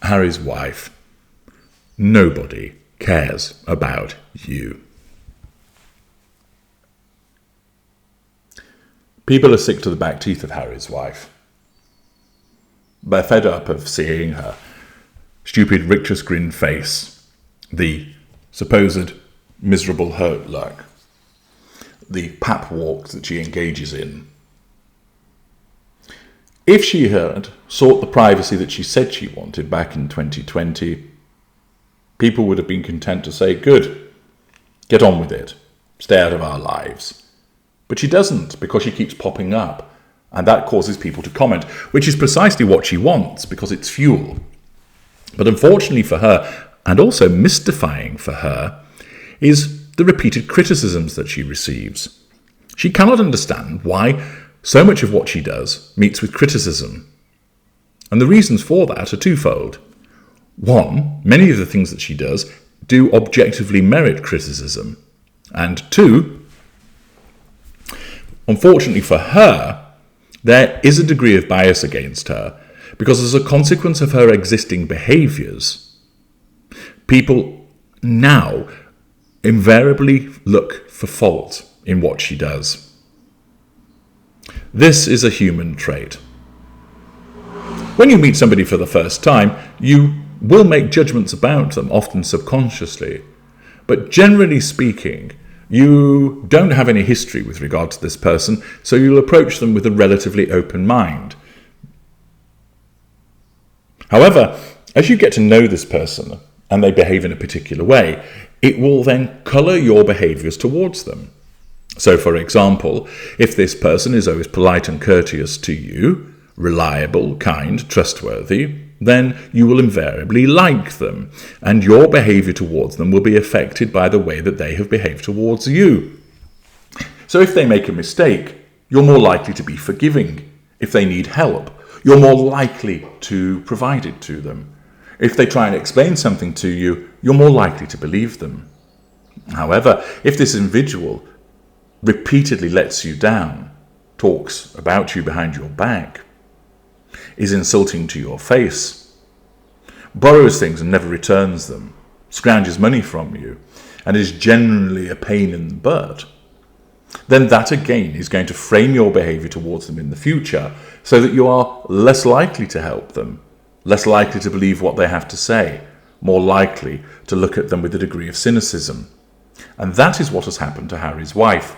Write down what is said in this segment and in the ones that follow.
Harry's wife, nobody cares about you. People are sick to the back teeth of Harry's wife. They're fed up of seeing her stupid rictus grin face, the supposed miserable hurt look, the pap walk that she engages in. If she had sought the privacy that she said she wanted back in 2020, people would have been content to say, good, get on with it, stay out of our lives. But she doesn't, because she keeps popping up, and that causes people to comment, which is precisely what she wants, because it's fuel. But unfortunately for her, and also mystifying for her, is the repeated criticisms that she receives. She cannot understand why so much of what she does meets with criticism. And the reasons for that are twofold. One, many of the things that she does do objectively merit criticism. And two, unfortunately for her, there is a degree of bias against her, because as a consequence of her existing behaviours, people now invariably look for fault in what she does. This is a human trait. When you meet somebody for the first time, you will make judgments about them, often subconsciously. But generally speaking, you don't have any history with regard to this person, so you'll approach them with a relatively open mind. However, as you get to know this person and they behave in a particular way, it will then colour your behaviours towards them. So, for example, if this person is always polite and courteous to you, reliable, kind, trustworthy, then you will invariably like them, and your behaviour towards them will be affected by the way that they have behaved towards you. So if they make a mistake, you're more likely to be forgiving. If they need help, you're more likely to provide it to them. If they try and explain something to you, you're more likely to believe them. However, if this individual repeatedly lets you down, talks about you behind your back, is insulting to your face, borrows things and never returns them, scrounges money from you, and is generally a pain in the butt, then that again is going to frame your behaviour towards them in the future so that you are less likely to help them, less likely to believe what they have to say, more likely to look at them with a degree of cynicism. And that is what has happened to Harry's wife.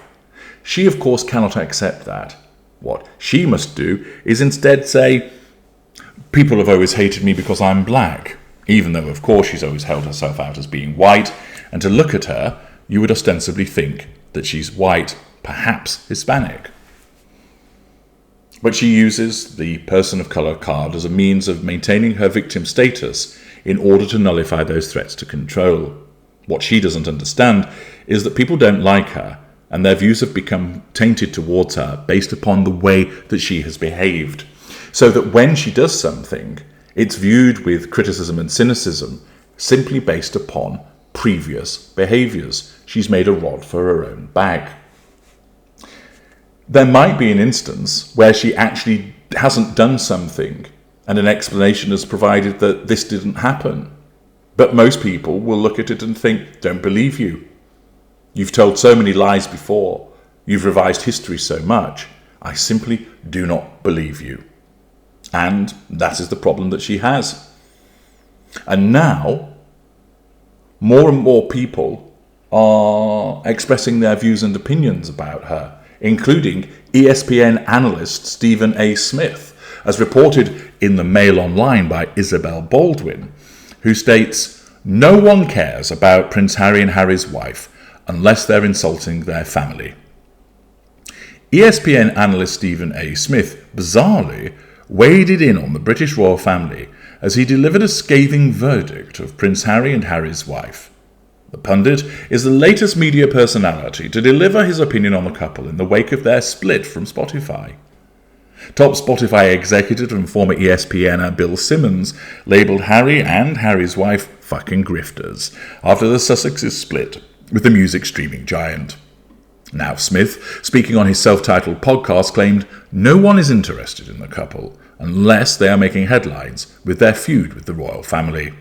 She, of course, cannot accept that. What she must do is instead say, people have always hated me because I'm black, even though, of course, she's always held herself out as being white, and to look at her, you would ostensibly think that she's white, perhaps Hispanic. But she uses the person of colour card as a means of maintaining her victim status in order to nullify those threats to control. What she doesn't understand is that people don't like her, and their views have become tainted towards her based upon the way that she has behaved. So that when she does something, it's viewed with criticism and cynicism simply based upon previous behaviours. She's made a rod for her own back. There might be an instance where she actually hasn't done something and an explanation is provided that this didn't happen. But most people will look at it and think, don't believe you. You've told so many lies before. You've revised history so much. I simply do not believe you. And that is the problem that she has. And now, more and more people are expressing their views and opinions about her, including ESPN analyst Stephen A. Smith, as reported in the Mail Online by Isabel Baldwin, who states, "No one cares about Prince Harry and Harry's wife unless they're insulting their family." ESPN analyst Stephen A. Smith, bizarrely, waded in on the British royal family as he delivered a scathing verdict of Prince Harry and Harry's wife. The pundit is the latest media personality to deliver his opinion on the couple in the wake of their split from Spotify. Top Spotify executive and former ESPNer Bill Simmons labelled Harry and Harry's wife fucking grifters after the Sussexes split with the music streaming giant. Now Smith, speaking on his self-titled podcast, claimed no one is interested in the couple unless they are making headlines with their feud with the royal family.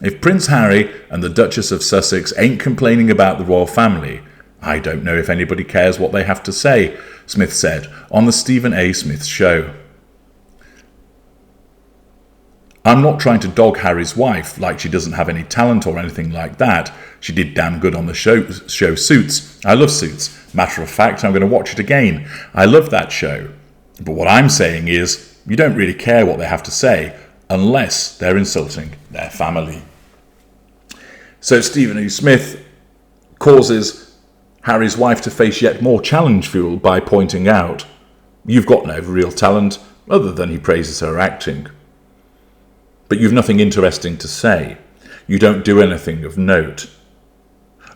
If Prince Harry and the Duchess of Sussex ain't complaining about the royal family, I don't know if anybody cares what they have to say, Smith said on the Stephen A. Smith Show. I'm not trying to dog Harry's wife like she doesn't have any talent or anything like that. She did damn good on the show Suits. I love Suits. Matter of fact, I'm going to watch it again. I love that show. But what I'm saying is, you don't really care what they have to say unless they're insulting their family. So Stephen A. Smith causes Harry's wife to face yet more challenge fuel by pointing out, you've got no real talent other than he praises her acting. But you've nothing interesting to say. You don't do anything of note.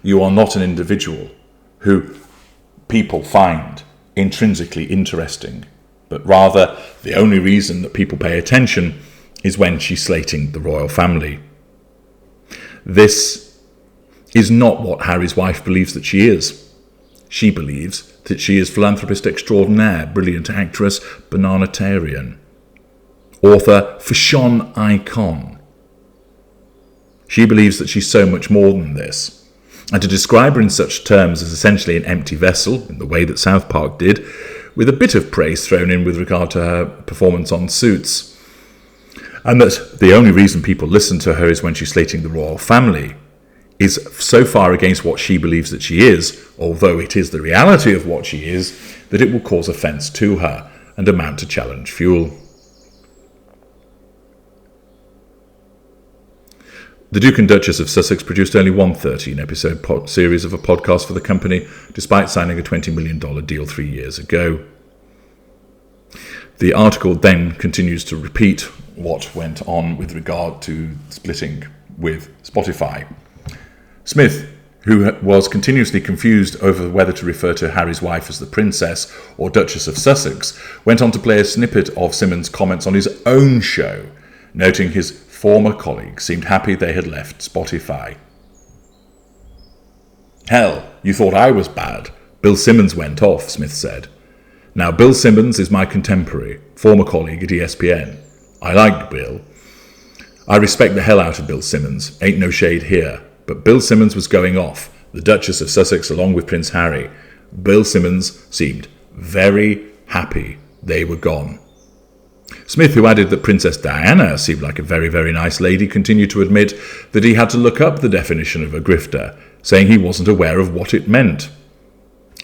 You are not an individual who people find intrinsically interesting, but rather the only reason that people pay attention is when she's slating the royal family. This is not what Harry's wife believes that she is. She believes that she is philanthropist extraordinaire, brilliant actress, bananatarian, author, fashion icon. She believes that she's so much more than this. And to describe her in such terms as essentially an empty vessel, in the way that South Park did, with a bit of praise thrown in with regard to her performance on Suits, and that the only reason people listen to her is when she's slating the royal family, is so far against what she believes that she is, although it is the reality of what she is, that it will cause offence to her and amount to challenge fuel. The Duke and Duchess of Sussex produced only one 13-episode series of a podcast for the company, despite signing a $20 million deal 3 years ago. The article then continues to repeat what went on with regard to splitting with Spotify. Smith, who was continuously confused over whether to refer to Harry's wife as the Princess or Duchess of Sussex, went on to play a snippet of Simmons' comments on his own show, noting his former colleague seemed happy they had left Spotify. Hell, you thought I was bad. Bill Simmons went off, Smith said. Now, Bill Simmons is my contemporary, former colleague at ESPN. I like Bill. I respect the hell out of Bill Simmons, ain't no shade here. But Bill Simmons was going off, the Duchess of Sussex along with Prince Harry. Bill Simmons seemed very happy they were gone. Smith, who added that Princess Diana seemed like a very, very nice lady, continued to admit that he had to look up the definition of a grifter, saying he wasn't aware of what it meant.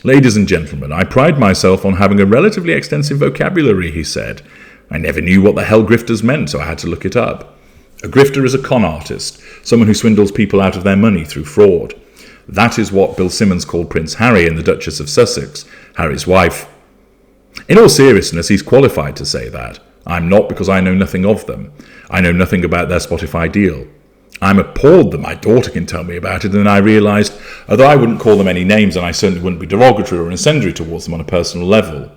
Ladies and gentlemen, I pride myself on having a relatively extensive vocabulary, he said. I never knew what the hell grifters meant, so I had to look it up. A grifter is a con artist, someone who swindles people out of their money through fraud. That is what Bill Simmons called Prince Harry and the Duchess of Sussex, Harry's wife. In all seriousness, he's qualified to say that. I'm not, because I know nothing of them. I know nothing about their Spotify deal. I'm appalled that my daughter can tell me about it, and then I realised, although I wouldn't call them any names and I certainly wouldn't be derogatory or incendiary towards them on a personal level.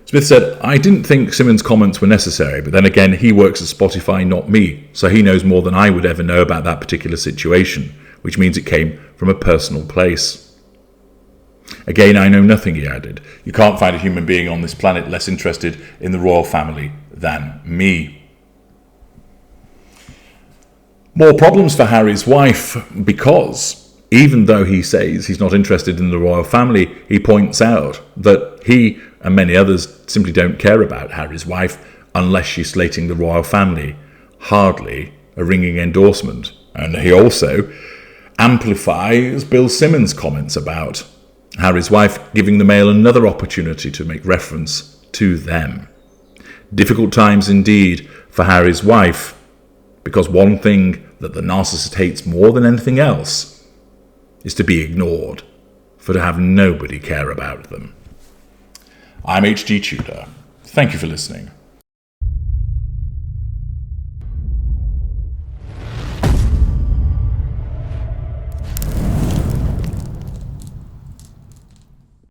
Smith said, I didn't think Simmons' comments were necessary, but then again, he works at Spotify, not me, so he knows more than I would ever know about that particular situation, which means it came from a personal place. Again, I know nothing, he added. You can't find a human being on this planet less interested in the royal family than me. More problems for Harry's wife, because even though he says he's not interested in the royal family, he points out that he and many others simply don't care about Harry's wife unless she's slating the royal family. Hardly a ringing endorsement. And he also amplifies Bill Simmons' comments about Harry's wife, giving the Mail another opportunity to make reference to them. Difficult times indeed for Harry's wife, because one thing that the narcissist hates more than anything else is to be ignored, for to have nobody care about them. I'm H.G. Tudor. Thank you for listening.